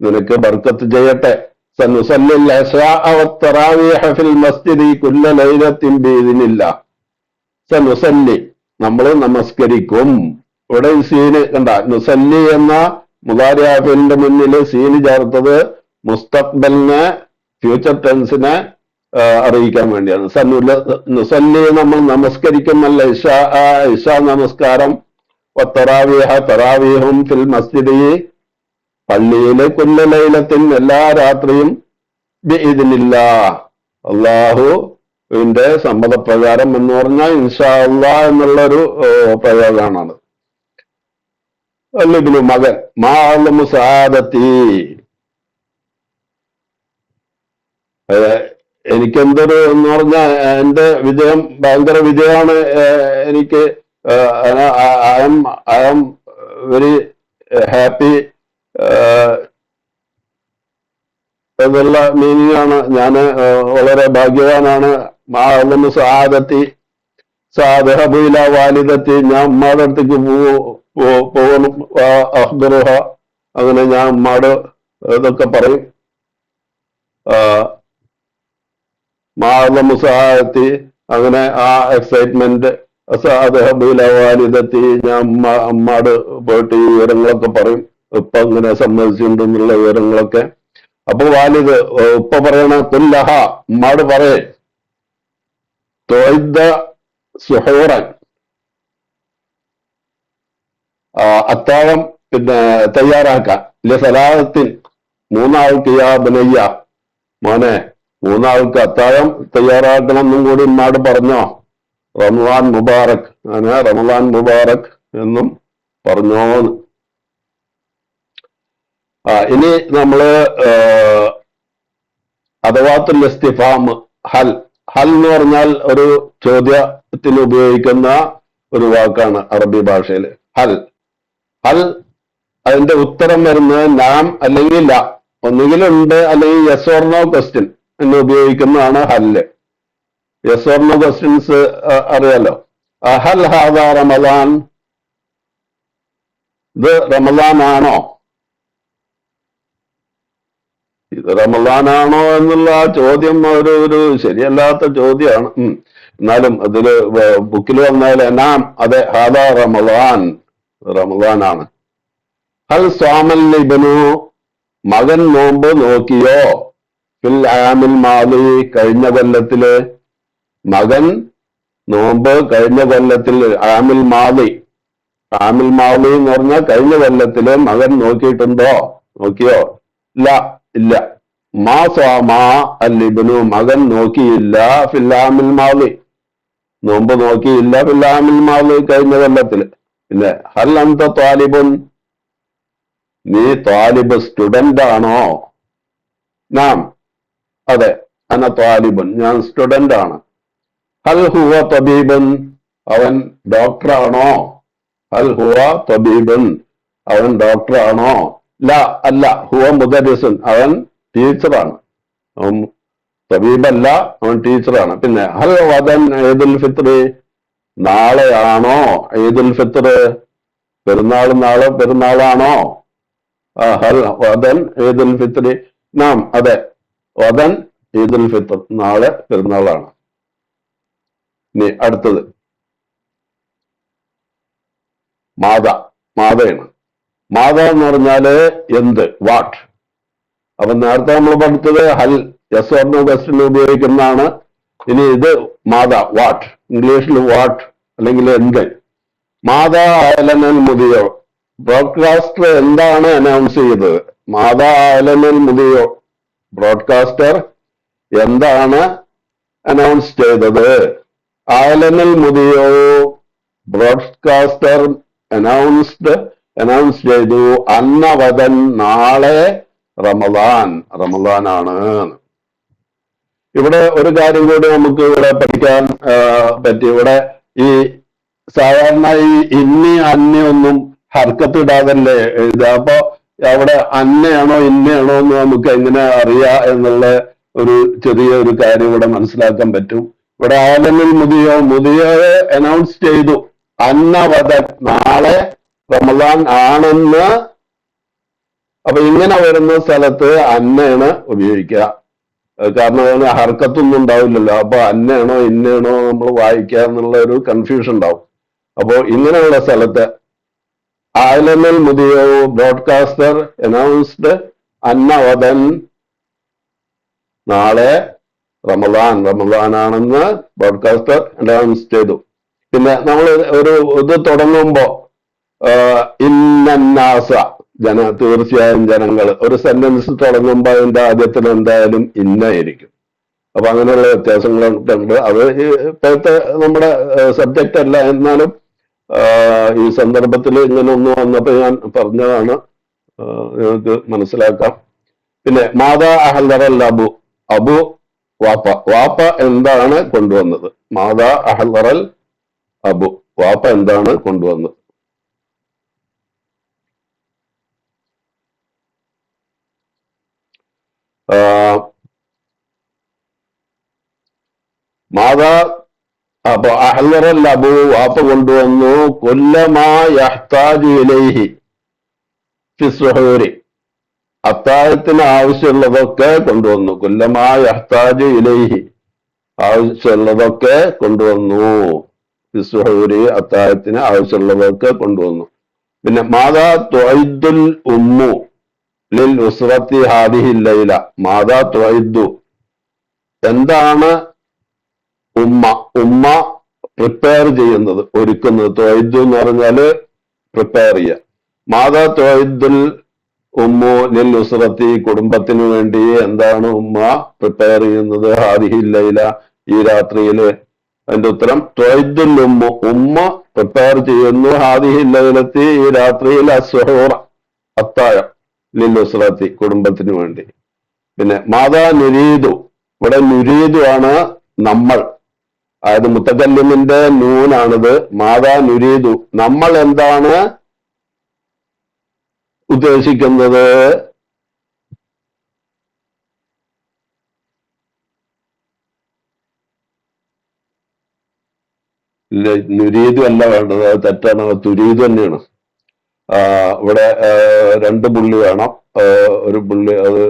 നിനക്ക് ബർക്കത്ത് ചെയ്യട്ടെ. സനുസല്ലിൽ ഇശാഅ വത്തറാവീഹ ഫിൽ മസ്ജിദി കുല്ല ലൈലത്തിൻ ബിഇദ്നില്ലാ. സനുസല്ലി, നമ്മൾ നമസ്കരിക്കും. ഇവിടെ സീന് കണ്ട, നുസല്ലി എന്ന മുദാരിഅഫിന്റെ മുന്നിൽ സീന് ചേർത്തത് മുസ്തഖ്ബലിനെ, ഫ്യൂച്ചർ ടെൻസിനെ അറിയിക്കാൻ വേണ്ടിയാണ്. നുസല്ലി, നമ്മൾ നമസ്കരിക്കും. അല്ല ഇശാ നമസ്കാരം. തറാവീഹ, തറാവീഹും ഫിൽ മസ്ജിദി, പള്ളിയിലെ കുല്ല ലൈലത്തിൻ, എല്ലാ രാത്രിയും. ബിഇദ്നില്ലാ, അള്ളാഹുവിന്റെ സമ്മതപ്രകാരം എന്ന് പറഞ്ഞാൽ ഇൻഷാ അള്ളാഹ് എന്നുള്ളൊരു പ്രയോഗമാണ്. അല്ലിബ്നു, മകൻ. മാ അഅ്ലമു സആദത്തി, എനിക്കെന്തൊരു എന്ന് പറഞ്ഞാൽ എന്റെ വിജയം ഭയങ്കര വിജയമാണ്. എനിക്ക് ഐ ആം വെരി ഹാപ്പി എന്നുള്ള മീനിങ് ആണ്. ഞാൻ വളരെ ഭാഗ്യവാനാണ്. മാ അഅ്ലമു സആദത്തി സഅദ്ഹബു ഇലാ വാലിദത്തി, ഞാൻ ഉമ്മാടെ അടുത്തേക്ക് പോകണം. അഖ്ബറുഹ, അങ്ങനെ ഞാൻ ഉമ്മാട് ഇതൊക്കെ പറയും. മാ അഅ്ലമു സആദത്തി, അങ്ങനെ ആ എക്സൈറ്റ്മെന്റ്. സഅദ്ഹബു ഇലാ വാലിദത്തി, ഞാൻ ഉമ്മാട് പോയിട്ട് ഈ വിവരങ്ങളൊക്കെ പറയും. ഉപ്പ ഇങ്ങനെ സമ്മതിച്ചിട്ടുണ്ടെന്നുള്ള വിവരങ്ങളൊക്കെ. അപ്പൊ വാലിദ്, ഉപ്പ പറയണ കുല്ലഹ, ഉമ്മാട് പറയേ. തൊയ്ദ സുഹൂറൻ, അത്താഴം പിന്നെ തയ്യാറാക്കാൻ. സലാഹത്തിൻ, മൂന്നാൾക്ക്. യാ ബനയ്യ, മോനെ, മൂന്നാൾക്ക് അത്താഴം തയ്യാറാക്കണം എന്നും കൂടി ഉമ്മാട് പറഞ്ഞോ. റമളാൻ മുബാറക്, അങ്ങനെ റമളാൻ മുബാറക് എന്നും പറഞ്ഞോന്ന്. ഇനി നമ്മള് അദവാത്തുൽ ഇസ്തിഫാം, ഹൽ. ഹൽ എന്ന് പറഞ്ഞാൽ ഒരു ചോദ്യത്തിന് ഉപയോഗിക്കുന്ന ഒരു വാക്കാണ് അറബി ഭാഷയിൽ. ഹൽ. ഹൽ, അതിന്റെ ഉത്തരം വരുന്നത് നാം അല്ലെങ്കിൽ ല, ഒന്നുകിൽ ഉണ്ട് അല്ലെങ്കിൽ യെസ് ഓർ നോ ക്വസ്റ്റ്യൻ എന്ന് ഉപയോഗിക്കുന്നതാണ് ഹല്ല്. യെസ് ഓർ നോ ക്വസ്റ്റ്യൻസ് അറിയാലോ. ഹൽ ഹാദാ റമളാൻ, ഇത് റമളാൻ ആണോ, ഇത് റമളാനാണോ എന്നുള്ള ആ ചോദ്യം ഒരു ശരിയല്ലാത്ത ചോദ്യമാണ്. എന്നാലും അതില് ബുക്കിൽ വന്നാൽ നാം, അതെ, ഹാദാ റമളാൻ, റമളാനാണ്. ഹൽ സ്വാമൽ ഇബ്നു, മകൻ നോമ്പ് നോക്കിയോ. ഫിൽ ആമിൽ മാദി, കഴിഞ്ഞ കൊല്ലത്തില്. മകൻ നോമ്പ് കഴിഞ്ഞ കൊല്ലത്തിൽ. ആമിൽ മാദി, ആമിൽ മാദി എന്ന് പറഞ്ഞാൽ കഴിഞ്ഞ കൊല്ലത്തില് മകൻ നോക്കിയിട്ടുണ്ടോ, നോക്കിയോ. ഇല്ല, ഇല്ല. മാ സ്വാമ അല്ലിബ്നു മകൻ നോക്കിയില്ല ഫില്ലാമിൽ മാളി നോമ്പ് നോക്കിയില്ല ഫില്ലാമിൽ മാളി കഴിഞ്ഞ കൊല്ലത്തില്. പിന്നെ ഹൽ അന്ത ത്വാലിബുൻ നീ ത്വാലിബ് സ്റ്റുഡന്റ് ആണോ? നാം അതെ അന ത്വാലിബുൻ ഞാൻ സ്റ്റുഡന്റ് ആണ്. ഹൽ ഹുവ തബീബുൻ അവൻ ഡോക്ടറാണോ? ഹൽ ഹുവ തബീബുൻ അവൻ ഡോക്ടറാണോ? ല അല്ല ഹുവ മുദരിസുൻ അവൻ ടീച്ചറാണ്. അവൻ തബീബല്ല അവൻ ടീച്ചറാണ്. പിന്നെ ഹൽ വദൻ ഈദുൽ ഫിത്ർ നാളെയാണോ ഈദുൽ ഫിത്ർ പെരുന്നാൾ നാളെ പെരുന്നാളാണോ? ഹൽ വദൻ ഈദുൽ ഫിത്ർ നാം അതെ വദൻ ഈദുൽ ഫിത്ർ നാളെ പെരുന്നാളാണ്. ഇനി അടുത്തത് മാതയാണ്. മാത എന്ന് പറഞ്ഞാല് എന്ത് വാട്ട്. അപ്പൊ നേരത്തെ നമ്മൾ പഠിച്ചത് ഹൽ യെസ് ഓർ നോ ക്വസ്റ്റ്യൻ ഉപയോഗിക്കുന്നതാണ്. ഇനി ഇത് മാത വാട്ട് ഇംഗ്ലീഷിൽ വാട്ട് അല്ലെങ്കിൽ എന്ത്. മാത അയലനൽ മുതിയോ ബ്രോഡ്കാസ്റ്റർ എന്താണ് അനൗൺസ് ചെയ്തത്? മാത അയലനൽ മുതിയോ ബ്രോഡ്കാസ്റ്റർ എന്താണ് അനൗൺസ് ചെയ്തത്? അയലനൽ മുതിയോ ബ്രോഡ്കാസ്റ്റർ അനൗൺസ് ചെയ്തു അന്നവദൻ നാളെ റമദാനാണ്. ഇവിടെ ഒരു കാര്യം കൂടി നമുക്ക് ഇവിടെ പഠിക്കാൻ പറ്റി. ഇവിടെ ഈ സാധാരണ ഈ ഇന്നി അന്നി ഒന്നും ഹർക്കത്തിടാതല്ലേ എഴുതുക. അപ്പൊ അവിടെ അന്നയാണോ ഇന്നയാണോ എന്ന് നമുക്ക് എങ്ങനെ അറിയാം എന്നുള്ള ഒരു ചെറിയ ഒരു കാര്യം ഇവിടെ മനസ്സിലാക്കാൻ പറ്റും. ഇവിടെ ആലമിൽ മുതിയോയെ അനൗൺസ് ചെയ്തു അന്നവദൻ നാളെ റമദാൻ ആണെന്ന്. അപ്പൊ ഇങ്ങനെ വരുന്ന സ്ഥലത്ത് അന്നയാണ് ഉപയോഗിക്കുക. കാരണം അതിന് ഹർക്കത്തൊന്നും ഉണ്ടാവില്ലല്ലോ. അപ്പൊ അന്നയാണോ ഇന്നയാണോ നമ്മൾ വായിക്കുക എന്നുള്ള ഒരു കൺഫ്യൂഷൻ ഉണ്ടാവും. അപ്പോ ഇങ്ങനെയുള്ള സ്ഥലത്ത് ആലമിൽ മുതിയോ ബ്രോഡ്കാസ്റ്റർ അനൗൺസ്ഡ് അന്നവദൻ നാളെ റമദാനാണെന്ന് ബ്രോഡ്കാസ്റ്റർ അനൗൺസ് ചെയ്തു. പിന്നെ നമ്മൾ ഒരു ഇത് തുടങ്ങുമ്പോ ഇന്നന്നാസ തീർച്ചയായും ജനങ്ങൾ ഒരു സെന്റൻസ് തുടങ്ങുമ്പോൾ അതിന്റെ ആദ്യത്തിൽ എന്തായാലും ഇന്നായിരിക്കും. അപ്പൊ അങ്ങനെയുള്ള വ്യത്യാസങ്ങളൊക്കെ ഉണ്ട്. അത് ഇപ്പോഴത്തെ നമ്മുടെ സബ്ജക്റ്റ് അല്ല, എന്നാലും ഈ സന്ദർഭത്തിൽ ഇങ്ങനെ ഒന്ന് വന്നപ്പോ ഞാൻ പറഞ്ഞതാണ്, നിങ്ങൾക്ക് മനസ്സിലാക്കാം. പിന്നെ മാതാ അഹ്ലറൽ അബു വാപ്പ എന്താണ് കൊണ്ടുവന്നത്? മാതാ അഹ്ലറൽ അബു വാപ്പ എന്താണ് കൊണ്ടുവന്നത്? മാതാ അപ്പൊ അഹ്ലറൽ അബു വാപ്പ കൊണ്ടുവന്നു കുല്ലമാ യഹ്താജു ഇലൈഹി ഫി സുഹൂരി അത്താഴത്തിന് ആവശ്യമുള്ളതൊക്കെ കൊണ്ടുവന്നു. കുല്ലമാ യഹ്താജു ഇലൈഹി ആവശ്യമുള്ളതൊക്കെ കൊണ്ടുവന്നു. ഫി സുഹൂരി അത്താഴത്തിന് ആവശ്യമുള്ളതൊക്കെ കൊണ്ടുവന്നു. പിന്നെ മാതാ തുഇദ്ദുൽ ഉമ്മു ലിൽ ഉസ്റത്തി ഹാദിഹി ലൈല മാതാ തുഇദ്ദു എന്താണ് ഉമ്മ പ്രിപ്പയർ ചെയ്യുന്നത്, ഒരുക്കുന്നത്. തുഇദ്ദു എന്ന് പറഞ്ഞാല് പ്രിപ്പയർ ചെയ്യുക. മാതാ തുഇദ്ദുൽ ഉമ്മു ലിൽ ഉസ്റത്തി കുടുംബത്തിന് വേണ്ടി എന്താണ് ഉമ്മ പ്രിപ്പയർ ചെയ്യുന്നത്? ഹാദിഹി ലൈല ഈ രാത്രിയില്. അതിന്റെ ഉത്തരം തുഇദ്ദുൽ ഉമ്മ പ്രിപ്പയർ ചെയ്യുന്നു ഹാദിഹി ലൈലത്തി ഈ രാത്രിയിൽ അസ്സുഹൂറ അത്താഴം ലിൽ ഉസ്റത്തി കുടുംബത്തിന് വേണ്ടി. പിന്നെ മാതാ നുരീദു ഇവിടെ നുരീദു ആണ് നമ്മൾ, അതായത് മുത്തക്കല്ലിമിന്റെ നൂനാണിത്. മാതാ നുരീദു നമ്മൾ എന്താണ് ഉദ്ദേശിക്കുന്നത്? നുരീദു അല്ല വേണ്ടത്, അത് തെറ്റാണ്. തുരീദു തന്നെയാണ്. ഇവിടെ രണ്ട് പുള്ളി വേണം, ഒരു പുള്ളി അത്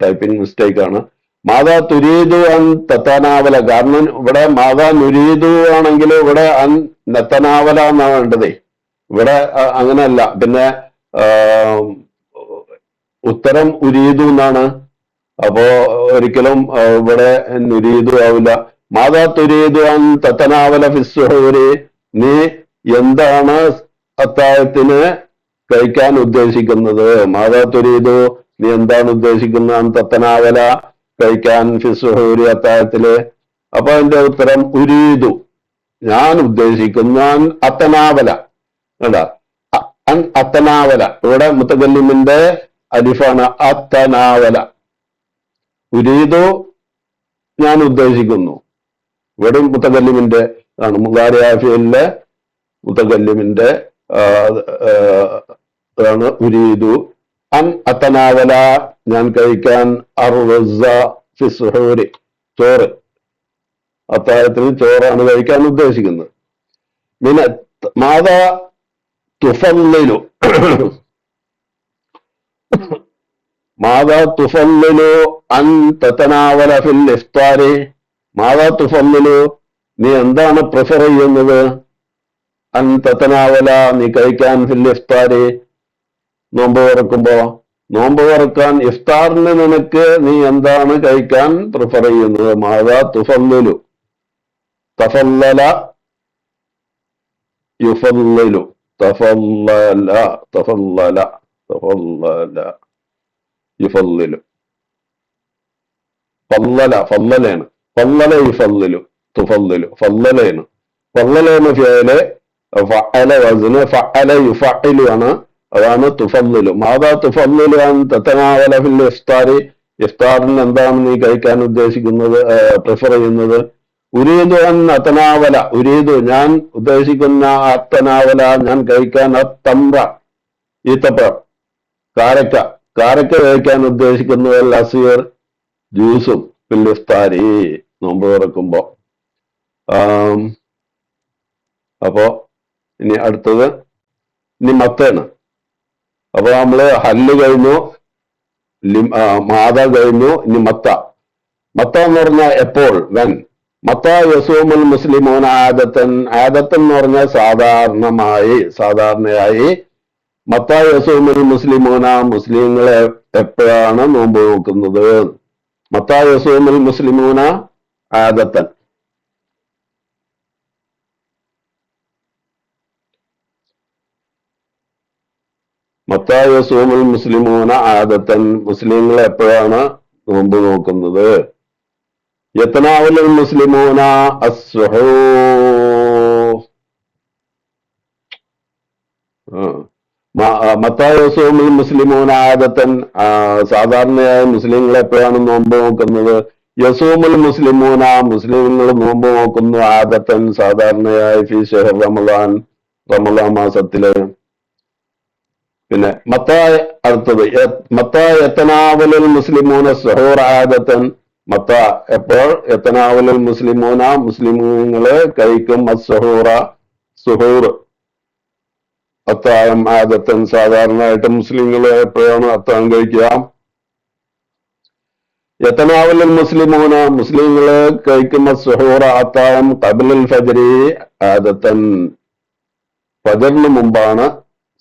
ടൈപ്പിംഗ് മിസ്റ്റേക്ക് ആണ്. മാതാ തുരീദു അൻ തത്തനാവല, കാരണം ഇവിടെ മാതാ നുരീദു ആണെങ്കിൽ ഇവിടെ അൻ നത്തനാവല എന്നാണ് വേണ്ടതേ. ഇവിടെ അങ്ങനെയല്ല. പിന്നെ ഉത്തരം ഉരീദു എന്നാണ്. അപ്പോ ഒരിക്കലും ഇവിടെ നുരീദു ആവില്ല. മാതാ തുരീദു അൻ തത്തനാവല ഫിസ്സുഹൂരി നീ എന്താണ് അത്താഴത്തിന് കഴിക്കാൻ ഉദ്ദേശിക്കുന്നത്? മാതാ തുരീദു നീ എന്താണ് ഉദ്ദേശിക്കുന്നത്? തത്തനാവല കഴിക്കാൻ ഫിസുഹൂരി അത്താഴത്തില്. അപ്പൊ അതിന്റെ ഉത്തരം ഉരീദു, ഞാൻ ഉദ്ദേശിക്കുന്ന അത്തനാവല. കേട്ടാ, അത്തനാവല ഇവിടെ മുത്തകല്ലിമിന്റെ അലിഫാണ്. അത്തനാവല. ഉരീദു ഞാൻ ഉദ്ദേശിക്കുന്നു. ഇവിടെ മുത്തകല്ലിമിന്റെ ആണ്. മുഗാരിയാഫിയിലെ മുത്തകല്ലിമിന്റെ ആണ് ഉരീദു അൻ അത്തനാവല, ഞാൻ കഴിക്കാൻ അർറുസ ഫിസുഹൂരി, ചോറ്, അത്താഴത്തിൽ ചോറാണ് കഴിക്കാൻ ഉദ്ദേശിക്കുന്നത്. പിന്നെ മാതാ തുഫല്ലിലു, മാതാ തുഫല്ലിലു അൻ തതനാവല ഫിൽ ഇഫ്താരി. മാതാ തുഫല്ലിലു, നീ എന്താണ് പ്രിഫർ ചെയ്യുന്നത്? അൻ തതനാവല, നീ കഴിക്കാൻ ഫിൽ ഇഫ്താരി, നോമ്പ് തുറക്കുമ്പോ. നോമ്പ് തുറക്കാൻ ഇഫ്താറിന് നിനക്ക് നീ എന്താണ് കഴിക്കാൻ പ്രിഫർ ചെയ്യുന്നത്? മാതാ തുഫല്ലിലു. തഫല്ലല യുഫല്ലിലു, തഫല്ലല തഫല്ലല തഫല്ലല യുഫല്ലിലു. ഫല്ലല, ഫല്ലലയാണ്. ഫല്ലല യുഫല്ലിലു, തുഫല്ലിലു, ഫല്ലലയാണ്. ഫല്ലലയാണ് ഫിയല്. ഫഅല വസ്ന ഫഅല യുഫഇലു ആണ്. അതാണ് തുഫല്ലിലു. മാതാ തുഫല്ലിലു അൻ തതനാവല ഫിൽ ഇഫ്താരി, ഇഫ്താറിന് എന്താണ് നീ കഴിക്കാൻ ഉദ്ദേശിക്കുന്നത്, പ്രിഫർ ചെയ്യുന്നത്? ഉരീദു അൻ അത്തനാവല, ഉരീദു ഞാൻ ഉദ്ദേശിക്കുന്ന അത്തനാവല, ഞാൻ കഴിക്കാൻ അത്തംറ, ഈത്തപ്പഴം, കാരക്ക, കാരക്ക കഴിക്കാൻ ഉദ്ദേശിക്കുന്നത്. അസീർ, ജ്യൂസും ഫിൽ ഇഫ്താരി, നോമ്പ് തുറക്കുമ്പോ. അപ്പോ ഇനി അടുത്തത് ഇനി മത്താണ്. അപ്പൊ നമ്മള് ഹല്ല് കഴിഞ്ഞു, മാത കഴിഞ്ഞു, ഇനി മത്ത. മത്ത എന്ന് പറഞ്ഞാൽ എപ്പോൾ, വെൻ. മത്ത യസൂമുൽ മുസ്ലിമൂൻ ആദത്തൻ, ആദത്തൻ എന്ന് പറഞ്ഞാൽ സാധാരണയായി. മത്ത യസൂമുൽ മുസ്ലിമൂന, മുസ്ലിങ്ങളെ എപ്പോഴാണ് നോമ്പ് നോക്കുന്നത്? മത്ത യസൂമുൽ മുസ്ലിമൂന ആദത്തൻ. മത്ത യസൂമുൽ മുസ്ലിമൂന ആദത്തൻ, മുസ്ലിങ്ങൾ എപ്പോഴാണ് നോമ്പ് നോക്കുന്നത്? യതനാവലുൽ മുസ്ലിമൂന അസ്സുഹൂർ. മത്ത യസൂമുൽ മുസ്ലിമൂന ആദത്തൻ, സാധാരണയായി മുസ്ലിങ്ങൾ എപ്പോഴാണ് നോമ്പ് നോക്കുന്നത്? യസൂമുൽ മുസ്ലിമൂന, മുസ്ലിങ്ങൾ നോമ്പ് നോക്കുന്നു. ആദത്തൻ, സാധാരണയായി ഫി ഷഹർ റമളാൻ, റമളാൻ മാസത്തില്. പിന്നെ മത്ത, അടുത്തത് മത്ത യതനാവലുൽ മുസ്ലിമൂന സുഹൂർ ആദത്തൻ, മത്ത എപ്പോൾ? യതനാവലുൽ മുസ്ലിമൂന, മുസ്ലിമുകള് കഴിക്കും അസ്സുഹൂറ, സുഹൂർ, അത്താഴം. ആദത്തൻ, സാധാരണയായിട്ട് മുസ്ലിങ്ങള് എപ്പോഴാണ് അത്താഴം കഴിക്കുക? യതനാവലുൽ മുസ്ലിമൂന, മുസ്ലിങ്ങള് കഴിക്കുന്ന സുഹൂറ, അത്താഴം. ഖബ്ലുൽ ഫജ്രി ആദത്തൻ, ഫജറിന് മുമ്പാണ്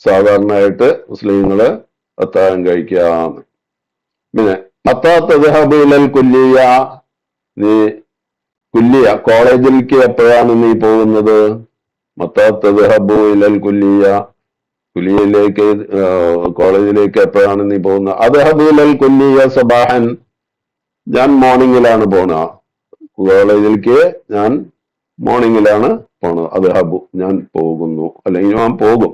സാധാരണയായിട്ട് മുസ്ലിങ്ങള് അത്താഴം കഴിക്കാം. പിന്നെ മത്താ തദ്ഹബു ഇലൽ കുല്ലിയ, നീ കുല്ലിയ കോളേജിലേക്ക് എപ്പോഴാണ് നീ പോകുന്നത്? മത്താ തദ്ഹബു ഇലൽ കുല്ലിയ, കുല്ലിയയിലേക്ക് കോളേജിലേക്ക് എപ്പോഴാണ് നീ പോകുന്നത്? അദ്ഹബു ഇലൽ കുല്ലിയ സബാഹൻ, ഞാൻ മോർണിംഗിലാണ് പോണ കോളേജിലേക്ക്, ഞാൻ മോർണിംഗിലാണ് പോണത്. അദ്ഹബു, ഞാൻ പോകുന്നു, അല്ലെങ്കിൽ ഞാൻ പോകും.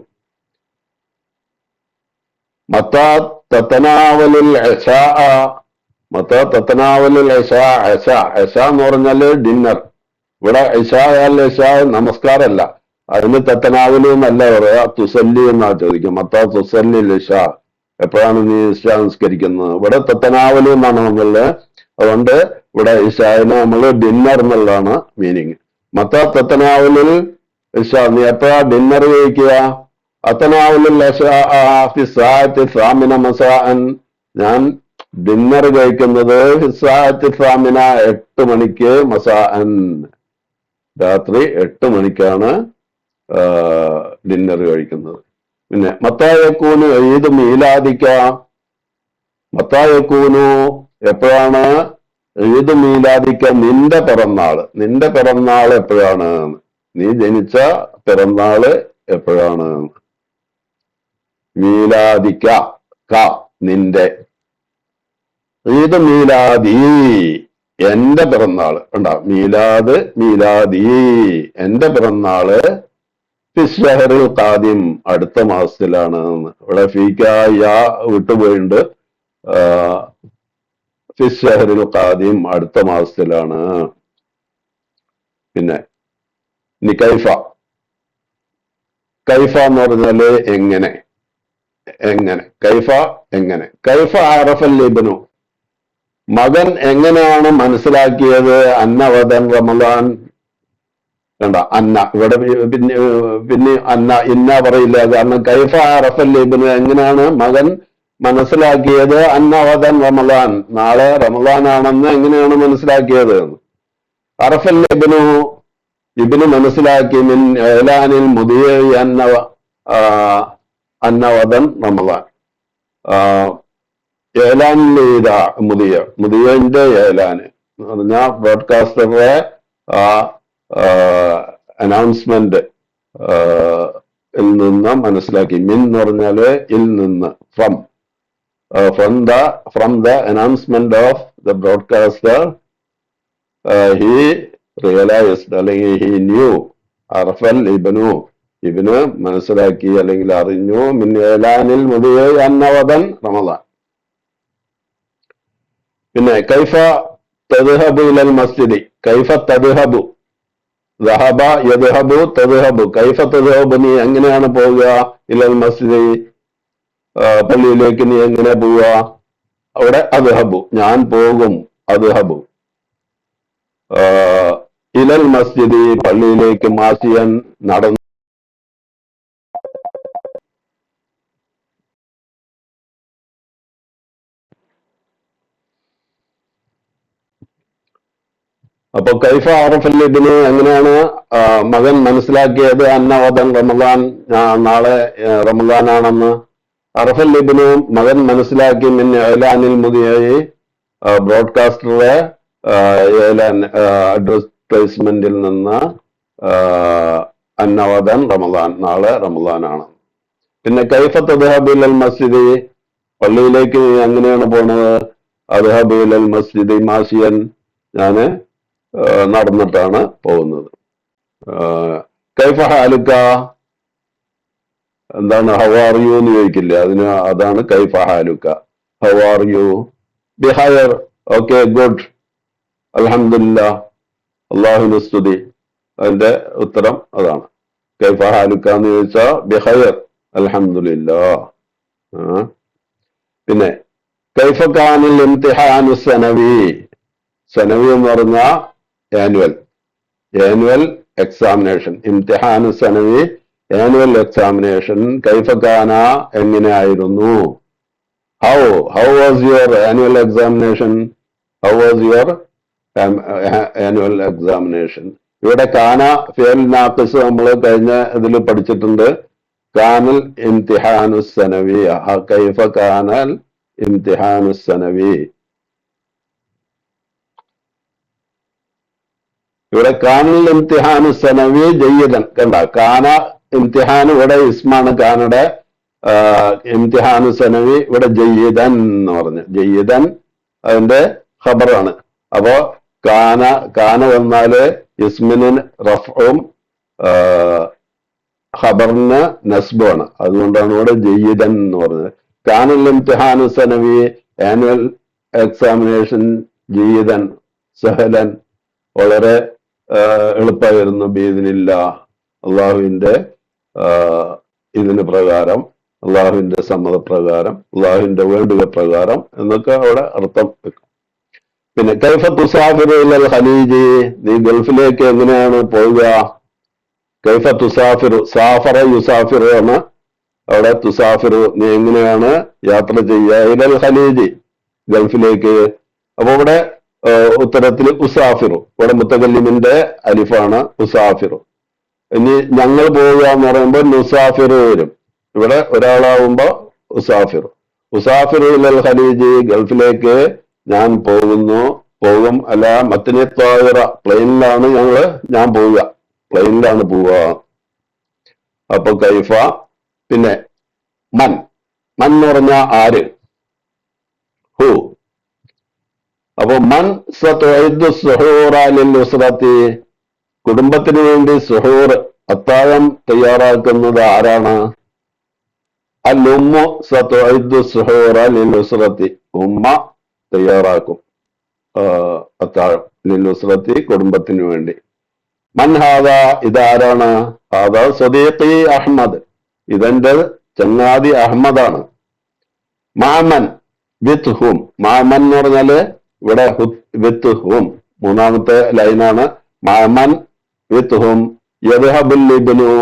മത്താ തതനാവലുൽ ഇശാ, മത്താ തതനാവലുൽ ഇശാ, ഇശാ എന്ന് പറഞ്ഞാല് ഡിന്നർ. ഇവിടെ ഇശാ നമസ്കാരമല്ല, അതിന് തത്തനാവലു എന്നല്ല പറയാ, തുസല്ലി എന്നാ ചോദിക്കും. മത്താ തുസല്ലി ഇശാ, എപ്പോഴാണ് നീ ഇശാ നിസ്കരിക്കുന്നത്? ഇവിടെ തത്തനാവലു എന്നാണ് വന്നുള്ളത്. അതുകൊണ്ട് ഇവിടെ ഇശാന് നമ്മള് ഡിന്നർ എന്നുള്ളതാണ് മീനിങ്. മത്താ തത്തനാവലുൽ ഇശാ, നീ എപ്പോഴാ ഡിന്നർ കഴിക്കുക? അത്തനാവലുൽ ഇശാ ഫി സാഅത്തി സാമിന മസാഅൻ, ഞാൻ ഡിന്നർ കഴിക്കുന്നത് ഫി സാഅത്തി സാമിന, 8 മണിക്ക്, മസാഅൻ, രാത്രി 8 മണിക്കാണ് ഡിന്നർ കഴിക്കുന്നത്. പിന്നെ മത്തായക്കൂനു ഈദ് മീലാദിക്ക, മത്തായക്കൂനു എപ്പോഴാണ് ഈദ് മീലാദിക്ക, നിന്റെ പിറന്നാള്, നിന്റെ പിറന്നാൾ എപ്പോഴാണ്? നീ ജനിച്ച പിറന്നാള് എപ്പോഴാണ്? മീലാദിക്ക, ക നിന്റെ, ഈദ് മീലാദി, എന്റെ പിറന്നാള് ഉണ്ടാവും. മീലാദ് മീലാദി, എന്റെ പിറന്നാള് ഫിശ്ശഹറിൽ ഖാദിം, അടുത്ത മാസത്തിലാണ്. ഇവിടെ ഫീക്ക യാ വിട്ടുപോയിട്ടുണ്ട്. ഫിശ്ശഹറിൽ ഖാദിം, അടുത്ത മാസത്തിലാണ്. പിന്നെ ഇനി കൈഫ. കൈഫ എന്ന് പറഞ്ഞാല് എങ്ങനെ, എങ്ങനെ. കൈഫ എങ്ങനെ. കൈഫ അറഫൽ ഇബ്നു, മകൻ എങ്ങനെയാണ് മനസ്സിലാക്കിയത് അന്നവദൻ റമദാൻ. വേണ്ട അന്ന, ഇവിടെ പിന്നെ അന്ന ഇന്ന പറയില്ല. കാരണം കൈഫ അറഫൽ ഇബ്നു, എങ്ങനെയാണ് മകൻ മനസ്സിലാക്കിയത് അന്നവദൻ റമദാൻ, നാളെ റമദാൻ ആണെന്ന് എങ്ങനെയാണ് മനസ്സിലാക്കിയത്. അറഫൽ ഇബ്നു, ഇബ്നു മനസ്സിലാക്കി മിൻ ഏലാനിൽ മുദിയ അന്നവദൻ റമദാൻ, ഏലാനിൽ ചെയ്ത മുദിയന്റെ ഏലാന് എന്ന് പറഞ്ഞാൽ ബ്രോഡ്കാസ്റ്ററുടെ അനൗൺസ്മെന്റ് നിന്ന് മനസ്സിലാക്കി. മിൻ എന്ന് പറഞ്ഞാല് ഇൽ നിന്ന്, from the announcement of the broadcaster he realized, അല്ലെങ്കിൽ ഹി ന്യൂ. അറഫൽ ഇബ്നു, ഇബ്നു മനസ്സിലാക്കി അല്ലെങ്കിൽ അറിഞ്ഞു. മിൻ ഏലാനിൽ മുദിയ അന്നവദൻ റമദാൻ. പിന്നെ കൈഫ തദ്ഹബു ഇലൽ മസ്ജിദി, കൈഫ തദ്ഹബു, ദഹബ യദ്ഹബു തദ്ഹബു, കൈഫ തദ്ഹബു, നീ എങ്ങനെയാണ് പോവുക. ഇലൽ മസ്ജിദി, പള്ളിയിലേക്ക് നീ എങ്ങനെ പോവുക. അവിടെ അദ്ഹബു, ഞാൻ പോകും. അദ്ഹബു ഇലൽ മസ്ജിദി, പള്ളിയിലേക്ക്. മാസിയൻ, നടന്നു. അപ്പൊ കൈഫ അറഫൽ ഇബ്നു, എങ്ങനെയാണ് മകൻ മനസ്സിലാക്കിയത് അന്നവദൻ റമദാൻ, നാളെ റമദാൻ ആണെന്ന്. അറഫൽ ഇബ്നു, മകൻ മനസ്സിലാക്കി മിൻ ഏലാനിൽ മുദിയയി, ബ്രോഡ്കാസ്റ്ററുടെ ഏലാൻ അഡ്വർടൈസ്മെന്റിൽ നിന്ന് അന്നവദൻ റമദാൻ, നാളെ റമദാൻ ആണ്. പിന്നെ കൈഫ തദ്ഹബു ഇലൽ മസ്ജിദി, പള്ളിയിലേക്ക് എങ്ങനെയാണ് പോണത്. അദ്ഹബു ഇലൽ മസ്ജിദി മാസിയൻ, ഞാന് നടന്നിട്ടാണ് പോകുന്നത്. കൈഫ ഹാലുക്ക, എന്താണ് ഹൗ ആർ യു എന്ന് ചോദിക്കില്ല, അതാണ് കൈഫ ഹാലുക്ക. How are you. ബിഹയർ, ഓക്കെ, ഗുഡ്, അൽഹംദുലില്ലാ, അല്ലാഹുവിന് സ്തുതി. അതിന്റെ ഉത്തരം അതാണ്. കൈഫ ഹാലുക്ക എന്ന് ചോദിച്ചാൽ ബിഹയർ, അൽഹംദുലില്ലാ. പിന്നെ കൈഫ കാനിൽ ഇംതിഹാനു സനവി, സനവി എന്ന് പറഞ്ഞാൽ ആനുവൽ എക്സാമിനേഷൻ. ഇംതിഹാനു സനവി, ആനുവൽ എക്സാമിനേഷൻ. കൈഫ കാന, എങ്ങനെയായിരുന്നു. How was your annual examination. How was your annual examination. ഇവിടെ കാന ഫിയൽ നാഖിസ് നമ്മൾ കഴിഞ്ഞ ഇതിൽ പഠിച്ചിട്ടുണ്ട്. കാനൽ ഇംതിഹാനു സനവി, കൈഫ കാനൽ ഇംതിഹാനു സനവി. ഇവിടെ കാനൽ ഇംതിഹാനു സനവി ജയ്യിദൻ, കണ്ട കാന ഇംതിഹാൻ ഇവിടെ ഇസ്മാണ് കാനയുടെ. ഇംതിഹാനു സനവി ഇവിടെ ജയ്യിദൻ എന്ന് പറഞ്ഞു. ജയ്യിദൻ അതിന്റെ ഖബറാണ്. അപ്പോ കാന വന്നാല് ഇസ്മിന് റഫ്ഉം ഖബറിന് നസ്ബുമാണ്. അതുകൊണ്ടാണ് ഇവിടെ ജയ്യിദൻ എന്ന് പറഞ്ഞത്. കാനൽ ഇംതിഹാനു സനവി, ആനുവൽ എക്സാമിനേഷൻ ജയ്യിദൻ സഹലൻ, വളരെ എളുപ്പമായിരുന്നു. ബീദിനില്ല, അള്ളാഹുവിന്റെ ഇതിന് പ്രകാരം, അള്ളാഹുവിന്റെ സമ്മതപ്രകാരം, അള്ളാഹുവിന്റെ വേണ്ടുക പ്രകാരം എന്നൊക്കെ അവിടെ അർത്ഥം വെക്കും. പിന്നെ കൈഫ തുസാഫിറു ഇലൽ ഖലീജി, നീ ഗൾഫിലേക്ക് എങ്ങനെയാണ് പോവുക. കൈഫ തുസാഫിറു, സാഫറ യുസാഫിറു ആണ് അവിടെ. തുസാഫിറു, നീ എങ്ങനെയാണ് യാത്ര ചെയ്യുക. ഇലൽ ഖലീജി, ഗൾഫിലേക്ക്. അപ്പൊ ഇവിടെ ഉത്തരത്തിൽ ഉസാഫിറു, ഇവിടെ മുത്തകല്ലിമിന്റെ അലിഫാണ് ഉസാഫിറു. ഇനി ഞങ്ങൾ പോവുക എന്ന് പറയുമ്പോൾ നുസാഫിറു വരും. ഇവിടെ ഒരാളാവുമ്പോ ഉസാഫിറു. ഉസാഫിറു ഇലൽ ഖലീജി, ഗൾഫിലേക്ക് ഞാൻ പോകും. അല്ല മത്തിനെ ത്വായിറ, പ്ലെയിനിലാണ് ഞാൻ പോവുക, പ്ലെയിനിലാണ് പോവുക. അപ്പൊ കൈഫ. പിന്നെ മൻ എന്ന് പറഞ്ഞ ആര്. ഹു. അപ്പൊ മൻ സതുഇദ്ദു സുഹൂറ ലിൽ ഉസ്റത്തി, കുടുംബത്തിന് വേണ്ടി സുഹൂർ അത്താഴം തയ്യാറാക്കുന്നത് ആരാണ്? അൽ ഉമ്മു സതുഇദ്ദു സുഹൂറ ലിൽ ഉസ്റത്തി, ഉമ്മ തയ്യാറാക്കും അത്താഴം, ലിൽ ഉസ്റത്തി കുടുംബത്തിന് വേണ്ടി. മൻ ഹാദ, ഇതാരാണ്? ഹാദ സദീഖി അഹ്മദ്, ഇതെന്റെ ചങ്ങാതി അഹമ്മദാണ്. മാമൻ വിത്ത് ഹും, മാമൻ എന്ന് പറഞ്ഞാല് ഇവിടെ വിത്ത് ഹും മൂന്നാമത്തെ ലൈനാണ്. മാമൻ വിത്ത് ഹും യദ്ഹബുൽ ഇബ്നു,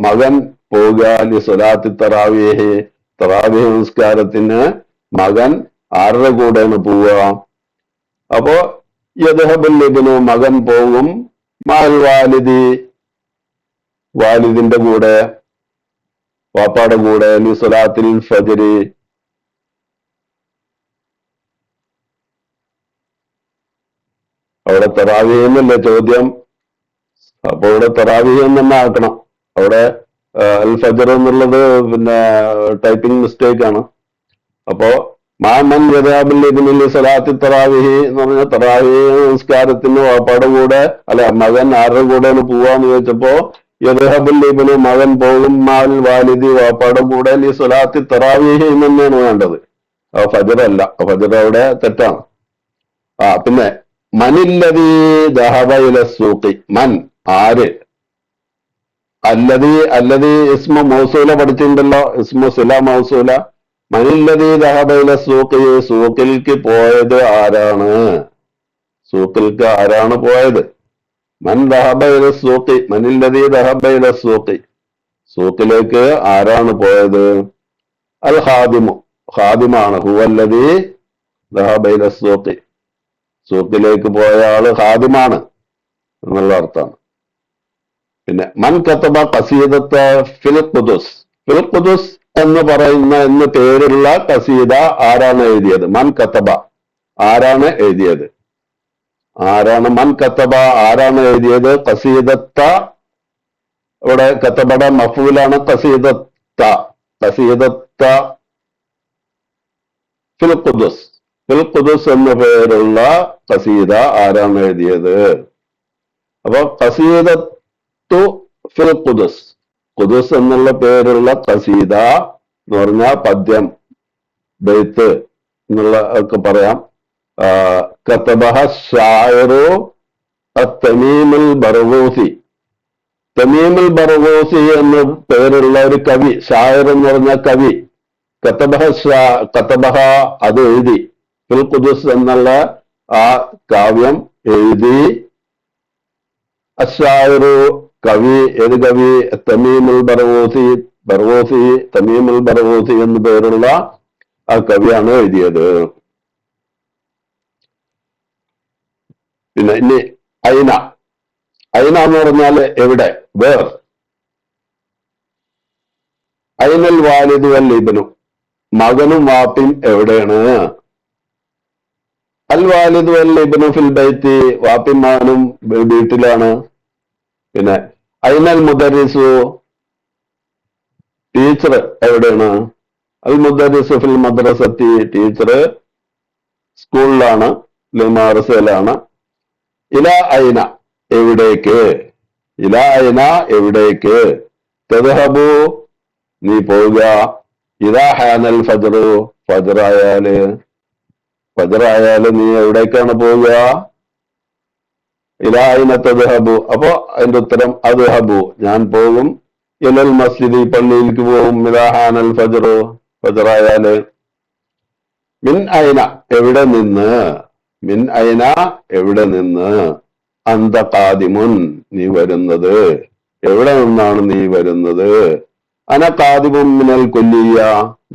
മകൻ പോവുക ലി സ്വലാത്തി തറാവീഹ്, തറാവീഹ് നമസ്കാരത്തിന് മകൻ ആരുടെ കൂടെയാണ് പോവുക? അപ്പോ യദ്ഹബുൽ ഇബ്നു, മകൻ പോകും, മഅൽ വാലിദി, വാലിദിന്റെ കൂടെ, വാപ്പാടെ കൂടെ, ലി സ്വലാത്തിൽ ഫജ്രി, അവിടെ തറാവീഹ് എന്നല്ലേ ചോദ്യം, അപ്പൊ ഇവിടെ തറാവീഹ് തന്നെ ആക്കണം. അവിടെ അൽ ഫജ്ർ എന്നുള്ളത് പിന്നെ ടൈപ്പിംഗ് മിസ്റ്റേക്ക് ആണ്. അപ്പോ മാമൻ യദാബുൽ ഇബ്നുൽ സലാത്തി തറാവീഹ് എന്ന് പറഞ്ഞ തറാവീഹ് നമസ്കാരത്തിന് വാപ്പാടെ കൂടെ അല്ല മകൻ ആരുടെ കൂടെയാണ് പോവാന്ന് ചോദിച്ചപ്പോ യദ്ഹബുൽ ഇബ്നു, മകൻ പോകും, മാൽ വാലിദി, വാപ്പാടെ കൂടെ, ലി സ്വലാത്തി തറാവീഹ് എന്ന് തന്നെയാണ് വേണ്ടത്. ഫജ്ർ അല്ല, ഫജ്ർ അവിടെ തെറ്റാണ്. പിന്നെ മനില്ലദീ ദഹബ ഇല സൂഖി, മൻ ആര്, അല്ലദീ, അല്ലദീ ഇസ്മു മൗസൂല പഠിച്ചിട്ടുണ്ടല്ലോ, ഇസ്മു സില മൗസൂല. മനില്ലദീ ദഹബ ഇല സൂഖി, സൂഖിൽക്ക് പോയത് ആരാണ്? സൂഖിൽക്ക് ആരാണ് പോയത്? മൻ ദഹബ ഇല സൂഖി, മനില്ലദീ ദഹബ ഇല സൂഖി, സൂഖിലേക്ക് ആരാണ് പോയത്? അൽ ഖാദിമു, ഖാദിമാണ്. ഹുവല്ലദീ ദഹബ ഇല സൂഖി, സൂഖിലേക്ക് പോയ ആള് ഖാദിമാണ് എന്നുള്ള അർത്ഥമാണ്. പിന്നെ മൻ കതബ ഖസീദത്ത ഫിൽ ഖുദുസ്, ഫിൽ ഖുദുസ് എന്ന് പറയുന്ന എന്ന് പേരുള്ള ഖസീദ ആരാണ് എഴുതിയത്? മൻ കതബ, ആരാണ് എഴുതിയത്? ആരാണ്? മൻ കതബ, ആരാണ് എഴുതിയത്? ഖസീദത്ത, ഇവിടെ കതബയുടെ മഫൂലാണ് ഖസീദത്ത, ഖസീദത്ത ഫിൽ ഖുദുസ്, ഫിൽ ഖുദുസ് എന്ന പേരുള്ള ഖസീദ ആരാണ് എഴുതിയത്? അപ്പൊ ഖസീദത്തു ഫിൽ ഖുദുസ്, ഖുദുസ് എന്നുള്ള പേരുള്ള ഖസീദ എന്ന് പറഞ്ഞാൽ പദ്യം, ബൈത്ത് എന്നുള്ള ഒക്കെ പറയാം. കതബഹ ഷായിറു തമീമുൽ ബർഗൂസി, തമീമുൽ ബർഗൂസി എന്ന പേരുള്ള ഒരു കവി, ഷായിർ എന്ന് പറഞ്ഞ കവി, കതബഹ അത് എഴുതി, ഫിൽ ഖുദുസ് എന്നുള്ള ആ കാവ്യം എഴുതി. അഷായിറു കവി, ഏത് കവി? തമീമുൽ ബർഗൂസി, ബർഗൂസി, തമീമുൽ ബർഗൂസി എന്ന് പേരുള്ള ആ കവിയാണ് എഴുതിയത്. പിന്നെ ഇനി ഐന, ഐന എന്ന് പറഞ്ഞാൽ എവിടെ, വേർ. ഐനൽ വാലിദു വൽ ഇബ്നു, മകനും വാപ്പിയും എവിടെയാണ്? അൽ വാലിദു വൽ ഇബ്നു ഫിൽ ബൈത്തി, വാപ്പിയും മകനും വീട്ടിലാണ്. പിന്നെ ഐനൽ മുദരിസു, ടീച്ചർ എവിടെയാണ്? അൽ മുദരിസു ഫിൽ മദ്രസത്തി, ടീച്ചർ സ്കൂളിലാണ്, മദ്രസയിലാണ്. ഇല ഐന, എവിടേക്ക്? ഇല ഐന, എവിടേക്ക്? തദ്ഹബു, നീ പോവുക. ഇദാ ഹാനൽ ഫജ്റു, ഫജ്റായാല്, ഫജ്റായാല് നീ എവിടേക്കാണ് പോവുക? ഇലാ ഐന തദ്ഹബു, അപ്പോ അതിന്റെ ഉത്തരം അദ്ഹബു, ഞാൻ പോകും. ഇലൽ മസ്ജിദി, പള്ളിയിലേക്ക് പോകും. ഇദാ ഹാനൽ ഫജ്റു, ഫജ്റായാല്. മിൻ ഐന, എവിടെ നിന്ന്? മിൻ ഐന, എവിടെ നിന്ന്? അന്ത ഖാദിമുൻ, നീ വരുന്നത്. എവിടെ നിന്നാണ് നീ വരുന്നത്? അന ഖാദിമുൻ മിനൽ കുല്ലിയ,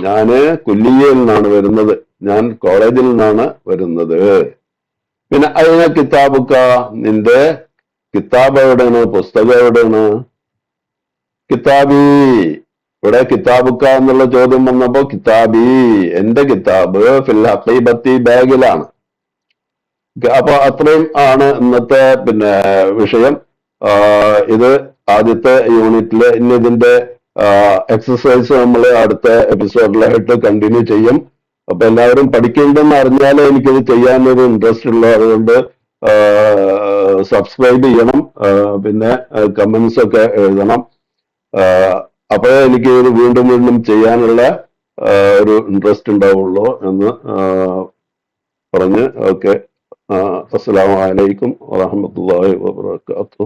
ഞാന് കുല്ലിയയിൽ നിന്നാണ് വരുന്നത്, ഞാൻ കോളേജിൽ നിന്നാണ് വരുന്നത്. പിന്നെ ഐന കിതാബുക്ക, നിന്റെ കിതാബ് എവിടെയാണ്? പുസ്തകം എവിടെയാണ്? കിതാബി, ഇവിടെ കിതാബുക്ക എന്നുള്ള ചോദ്യം വന്നപ്പോ കിതാബി, എന്റെ കിതാബ് ഫിൽ ഹഖീബത്തി, ബാഗിലാണ്. അപ്പൊ അത്രയും ആണ് ഇന്നത്തെ പിന്നെ വിഷയം. ഇത് ആദ്യത്തെ യൂണിറ്റില്. ഇനി ഇതിന്റെ എക്സസൈസ് നമ്മൾ അടുത്ത എപ്പിസോഡിലായിട്ട് കണ്ടിന്യൂ ചെയ്യും. അപ്പൊ എല്ലാവരും പഠിക്കേണ്ടെന്ന് അറിഞ്ഞാലേ എനിക്കത് ചെയ്യാനൊരു ഇൻട്രസ്റ്റ് ഉള്ളൂ. അതുകൊണ്ട് സബ്സ്ക്രൈബ് ചെയ്യണം, പിന്നെ കമന്റ്സ് ഒക്കെ എഴുതണം. അപ്പോഴേ എനിക്ക് ഇത് വീണ്ടും വീണ്ടും ചെയ്യാനുള്ള ഒരു ഇൻട്രസ്റ്റ് ഉണ്ടാവുള്ളൂ എന്ന് പറഞ്ഞ് ഓക്കെ. അസ്സലാമു അലൈക്കും വറഹ്മത്തുള്ളാഹി വബറകാതുഹു.